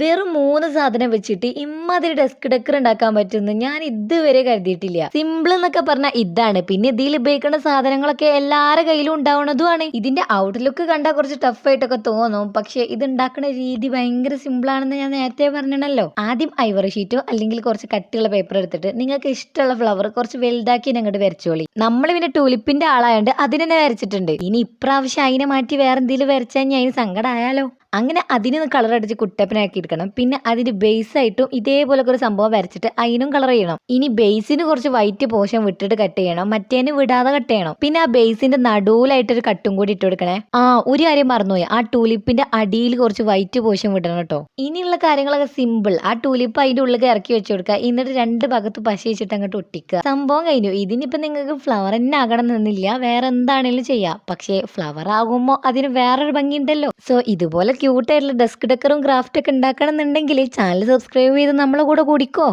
വെറും 3 സാധനം വെച്ചിട്ട് ഇമ്മാതിരി ഡെസ്ക് ഡെക്കർ ഉണ്ടാക്കാൻ പറ്റുമെന്ന് ഞാൻ ഇതുവരെ കരുതിയിട്ടില്ല. സിമ്പിൾ എന്നൊക്കെ പറഞ്ഞാൽ ഇതാണ്. പിന്നെ ഇതിൽ ഉപയോഗിക്കുന്ന സാധനങ്ങളൊക്കെ എല്ലാവരുടെ കയ്യിലും ഉണ്ടാവുന്നതുമാണ്. ഇതിന്റെ ഔട്ട്ലുക്ക് കണ്ടാൽ കുറച്ച് ടഫ് ആയിട്ടൊക്കെ തോന്നും. പക്ഷേ ഇത് ഉണ്ടാക്കുന്ന രീതി ഭയങ്കര സിമ്പിൾ ആണെന്ന് ഞാൻ നേരത്തെ പറഞ്ഞല്ലോ. ആദ്യം ഐവറി ഷീറ്റോ അല്ലെങ്കിൽ കുറച്ച് കട്ടിയുള്ള പേപ്പർ എടുത്തിട്ട് നിങ്ങൾക്ക് ഇഷ്ടമുള്ള ഫ്ലവർ കുറച്ച് വലുതാക്കി അങ്ങോട്ട് വരച്ചോളി. നമ്മൾ പിന്നെ ടൂലിപ്പിന്റെ ആളായോണ്ട് അതിനെ വരച്ചിട്ടുണ്ട്. ഇനി ഇപ്രാവശ്യം അതിനെ മാറ്റി വേറെ എന്തെങ്കിലും വരച്ചാൽ ഞാൻ അതിന് സങ്കടമായാലോ. അങ്ങനെ അതിന് കളർ അടിച്ച് കുട്ടപ്പനാക്കി എടുക്കണം. പിന്നെ അതിന് ബേസ് ആയിട്ടും ഇതേപോലൊക്കെ ഒരു സംഭവം വരച്ചിട്ട് അതിനും കളർ ചെയ്യണം. ഇനി ബേസിന് കുറച്ച് വൈറ്റ് പോർഷൻ വിട്ടിട്ട് കട്ട് ചെയ്യണം, മറ്റേന് വിടാതെ കട്ട് ചെയ്യണം. പിന്നെ ആ ബേസിന്റെ നടുവിലായിട്ട് ഒരു കട്ടും കൂടി ഇട്ട് കൊടുക്കണേ. ഒരു കാര്യം മറന്നുപോയി, ആ ടൂലിപ്പിന്റെ അടിയിൽ കുറച്ച് വൈറ്റ് പോർഷൻ വിടണം കേട്ടോ. ഇനിയുള്ള കാര്യങ്ങളൊക്കെ സിമ്പിൾ. ആ ടൂലിപ്പ് അതിന്റെ ഉള്ളിൽ ഇറക്കി വെച്ച് കൊടുക്കുക. എന്നിട്ട് 2 ഭാഗത്ത് പശ വെച്ചിട്ട് അങ്ങോട്ട് ഒട്ടിക്കുക. സംഭവം കഴിഞ്ഞു. ഇതിനിപ്പോ നിങ്ങൾക്ക് ഫ്ലവർ തന്നെ ആകണം എന്നില്ല, വേറെ എന്താണേലും ചെയ്യാം. പക്ഷേ ഫ്ലവർ ആകുമ്പോൾ അതിന് വേറൊരു ഭംഗി ഉണ്ടല്ലോ. സോ ഇതുപോലെ ക്യൂട്ടായിട്ടുള്ള ഡെസ്ക് ഡെക്കറും ക്രാഫ്റ്റ് ഒക്കെ ഉണ്ടാക്കണം എന്നുണ്ടെങ്കിൽ ചാനൽ സബ്സ്ക്രൈബ് ചെയ്ത് നമ്മളെ കൂടെ കൂടിക്കോ.